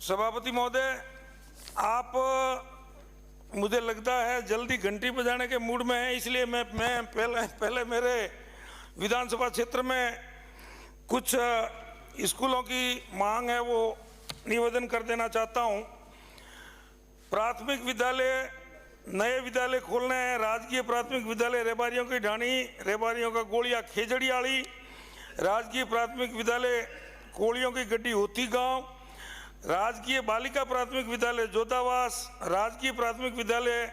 सभापति महोदय, आप मुझे लगता है जल्दी घंटी बजाने के मूड में हैं, इसलिए मैं पहले मेरे विधानसभा क्षेत्र में कुछ स्कूलों की मांग है वो निवेदन कर देना चाहता हूं। प्राथमिक विद्यालय, नए विद्यालय खोलने हैं। राजकीय प्राथमिक विद्यालय रेबारियों की ढाणी, रेबारियों का गोलिया खेजड़ियाड़ी, राजकीय प्राथमिक विद्यालय कोलियों की गड्डी होती गांव, राजकीय बालिका प्राथमिक विद्यालय जोधावास, राजकीय प्राथमिक विद्यालय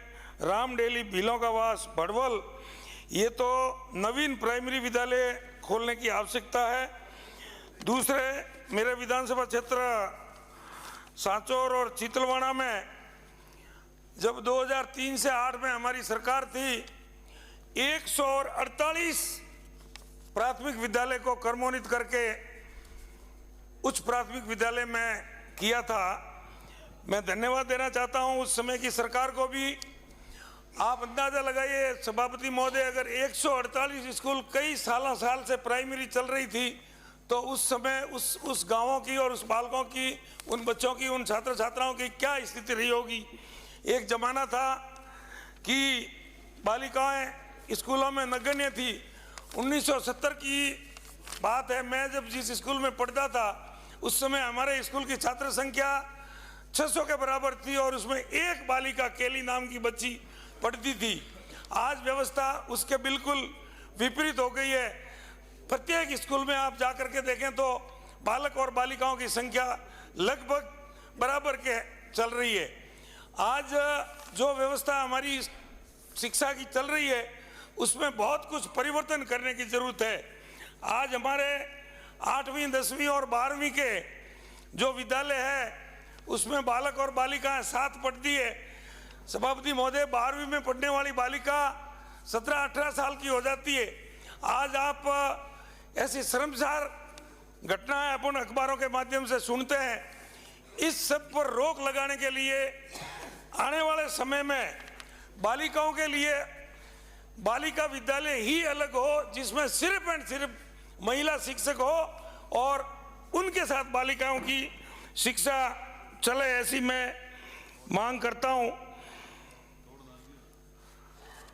रामडेली भीलों का वास भड़वल। ये तो नवीन प्राइमरी विद्यालय खोलने की आवश्यकता है। दूसरे, मेरे विधानसभा क्षेत्र सांचौर और चितलवाड़ा में जब 2003 से 8 में हमारी सरकार थी, 148 प्राथमिक विद्यालय को क्रमोन्नत करके उच्च प्राथमिक विद्यालय में किया था। मैं धन्यवाद देना चाहता हूं उस समय की सरकार को भी। आप अंदाजा लगाइए सभापति महोदय, अगर 148 स्कूल कई साल से प्राइमरी चल रही थी तो उस समय उस गांवों की और उस बालकों की, उन बच्चों की, उन छात्र छात्राओं की क्या स्थिति रही होगी। एक जमाना था कि बालिकाएं स्कूलों में नगण्य थी। 1970 की बात है, मैं जब जिस स्कूल में पढ़ता था उस समय हमारे स्कूल की छात्र संख्या 600 के बराबर थी और उसमें एक बालिका केली नाम की बच्ची पढ़ती थी। आज व्यवस्था उसके बिल्कुल विपरीत हो गई है। प्रत्येक स्कूल में आप जाकर के देखें तो बालक और बालिकाओं की संख्या लगभग बराबर के चल रही है। आज जो व्यवस्था हमारी शिक्षा की चल रही है उसमें बहुत कुछ परिवर्तन करने की जरूरत है। आज हमारे 8वीं, 10वीं और 12वीं के जो विद्यालय है उसमें बालक और बालिकाएं साथ पढ़ती है। सभापति महोदय, 12वीं में पढ़ने वाली बालिका 17-18 साल की हो जाती है। आज आप ऐसी शर्मसार घटनाएं अपन अखबारों के माध्यम से सुनते हैं। इस सब पर रोक लगाने के लिए आने वाले समय में बालिकाओं के लिए बालिका विद्यालय ही अलग हो, जिसमें सिर्फ एंड सिर्फ महिला शिक्षक हो और उनके साथ बालिकाओं की शिक्षा चले, ऐसी मैं मांग करता हूं।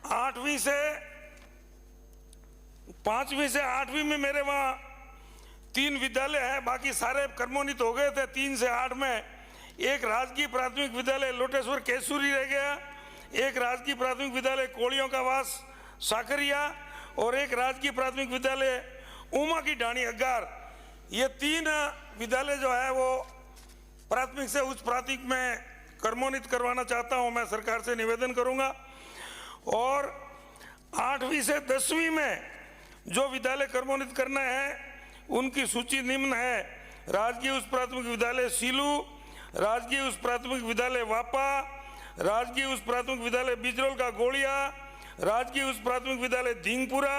5वीं से 8वीं में मेरे वहां 3 विद्यालय है, बाकी सारे क्रमोन्नत हो गए थे। 3 से 8 में एक राजकीय प्राथमिक विद्यालय लोटेश्वर केसुरी रह गया, एक राजकीय प्राथमिक विद्यालय कोलियों का वास साकरिया और एक राजकीय प्राथमिक विद्यालय उमा की ढाणी अग्गार। ये 3 विद्यालय जो है वो प्राथमिक से उच्च प्राथमिक में क्रमोन्नत करवाना चाहता हूं। मैं सरकार से निवेदन करूंगा। और 8वीं से 10वीं में जो विद्यालय क्रमोन्नत करना है उनकी सूची निम्न है। राजकीय उच्च प्राथमिक विद्यालय सीलू, राजकीय उच्च प्राथमिक विद्यालय वापा, राजकीय उच्च प्राथमिक विद्यालय बिजरोल का गोलिया, राजकीय उच्च प्राथमिक विद्यालय धींगपुरा,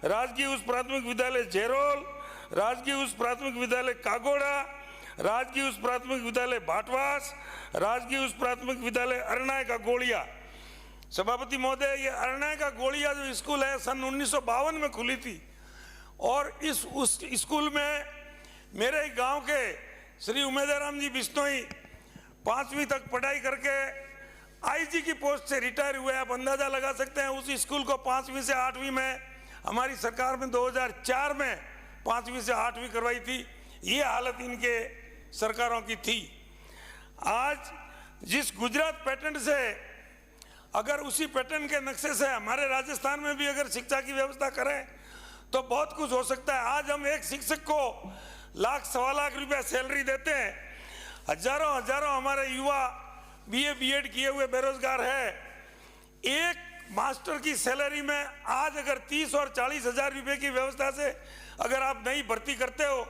राजकीय उच्च प्राथमिक विद्यालय झेरोल, राजकीय उच्च प्राथमिक विद्यालय कागोड़ा, राजकीय उच्च प्राथमिक विद्यालय भाटवास, राजकीय उच्च प्राथमिक विद्यालय अरनाय का गोलिया। सभापति महोदय, ये अरनाय का गोलिया जो स्कूल है सन 1952 में खुली थी और उस स्कूल में मेरे गांव के श्री उमेदराम जी बिश्नोई 5वीं तक पढ़ाई करके आईजी की पोस्ट से रिटायर हुए। आप अंदाजा लगा सकते हैं उस स्कूल को 5वीं से 8वीं में हमारी सरकार में 2004 में 5वीं से 8वीं करवाई थी। ये हालत इनके सरकारों की थी। आज जिस गुजरात पैटर्न से, अगर उसी पैटर्न के नक्शे से हमारे राजस्थान में भी अगर शिक्षा की व्यवस्था करें तो बहुत कुछ हो सकता है। आज हम एक शिक्षक को लाख, सवा लाख रुपया सैलरी देते हैं। हजारों हमारे युवा बीए, बीएड किए हुए बेरोजगार है। एक मास्टर की सैलरी में आज अगर 30 और 40 हजार रुपये की व्यवस्था से अगर आप नई भर्ती करते हो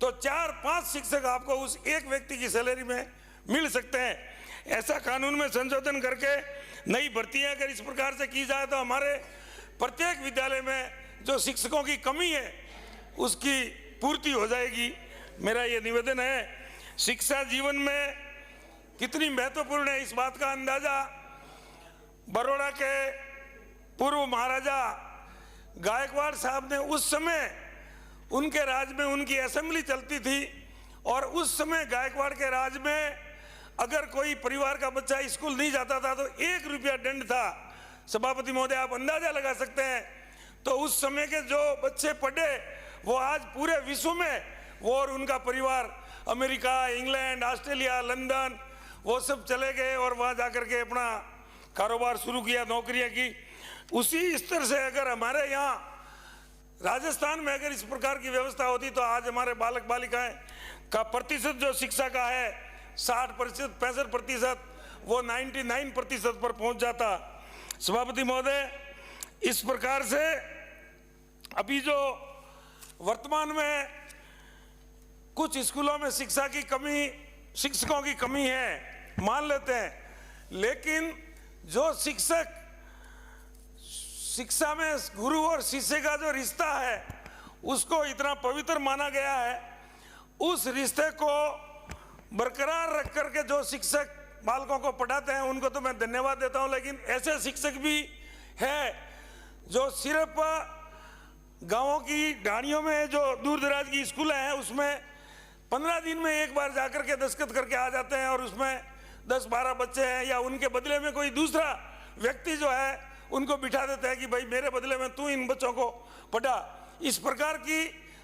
तो 4-5 शिक्षक आपको उस एक व्यक्ति की सैलरी में मिल सकते हैं। ऐसा कानून में संशोधन करके नई भर्तियां अगर इस प्रकार से की जाए तो हमारे प्रत्येक विद्यालय में जो शिक्षकों की कमी है उसकी पूर्ति हो जाएगी। मेरा ये निवेदन है। शिक्षा जीवन में कितनी महत्वपूर्ण है इस बात का अंदाजा बड़ौदा के पूर्व महाराजा गायकवाड़ साहब ने उस समय, उनके राज में उनकी असेंबली चलती थी और उस समय गायकवाड़ के राज में अगर कोई परिवार का बच्चा स्कूल नहीं जाता था तो 1 रुपया दंड था। सभापति महोदय, आप अंदाजा लगा सकते हैं। तो उस समय के जो बच्चे पढ़े वो आज पूरे विश्व में, वो और उनका परिवार अमेरिका, इंग्लैंड, ऑस्ट्रेलिया, लंदन, वो सब चले गए और वहाँ जाकर के अपना कारोबार शुरू किया, नौकरियाँ की। उसी स्तर से अगर हमारे यहाँ राजस्थान में अगर इस प्रकार की व्यवस्था होती तो आज हमारे बालक बालिकाएं का प्रतिशत जो शिक्षा का है 60%, 65%, वो 99% पर पहुंच जाता। सभापति महोदय, इस प्रकार से अभी जो वर्तमान में कुछ स्कूलों में शिक्षा की कमी, शिक्षकों की कमी है, मान लेते हैं, लेकिन जो शिक्षा में गुरु और शिष्य का जो रिश्ता है उसको इतना पवित्र माना गया है। उस रिश्ते को बरकरार रख करके जो शिक्षक बालकों को पढ़ाते हैं उनको तो मैं धन्यवाद देता हूं, लेकिन ऐसे शिक्षक भी हैं जो सिर्फ गांवों की ढाणियों में जो दूर दराज की स्कूलें हैं उसमें 15 दिन में एक बार जाकर के दस्तखत करके आ जाते हैं और उसमें 10-12 बच्चे हैं या उनके बदले में कोई दूसरा व्यक्ति जो है उनको बिठा देता है कि भाई मेरे बदले में तू इन बच्चों को पढ़ा। इस प्रकार की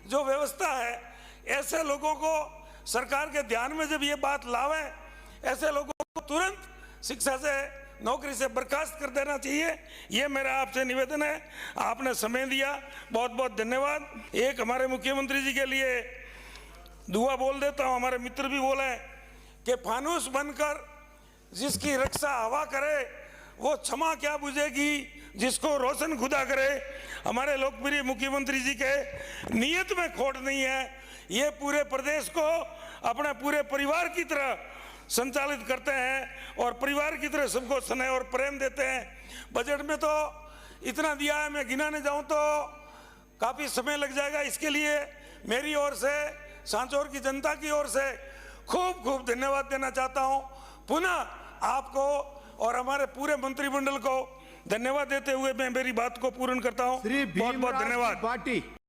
जो व्यवस्था है, ऐसे लोगों को सरकार के ध्यान में जब ये बात लावे, ऐसे लोगों को तुरंत शिक्षा से, नौकरी से बर्खास्त कर देना चाहिए। ये मेरा आपसे निवेदन है। आपने समय दिया, बहुत बहुत धन्यवाद। एक हमारे मुख्यमंत्री जी के लिए दुआ बोल देता हूँ। हमारे मित्र भी बोले कि फानूस बनकर जिसकी रक्षा हवा करे वो क्षमा क्या बुझेगी जिसको रोशन खुदा करे। हमारे लोकप्रिय मुख्यमंत्री जी के नियत में खोट नहीं है। ये पूरे प्रदेश को अपने पूरे परिवार की तरह संचालित करते हैं और परिवार की तरह सबको स्नेह और प्रेम देते हैं। बजट में तो इतना दिया है, मैं गिनाने जाऊं तो काफ़ी समय लग जाएगा। इसके लिए मेरी ओर से, सांचौर की जनता की ओर से खूब खूब धन्यवाद देना चाहता हूं। पुनः आपको और हमारे पूरे मंत्रिमंडल को धन्यवाद देते हुए मैं मेरी बात को पूर्ण करता हूं। बहुत बहुत धन्यवाद।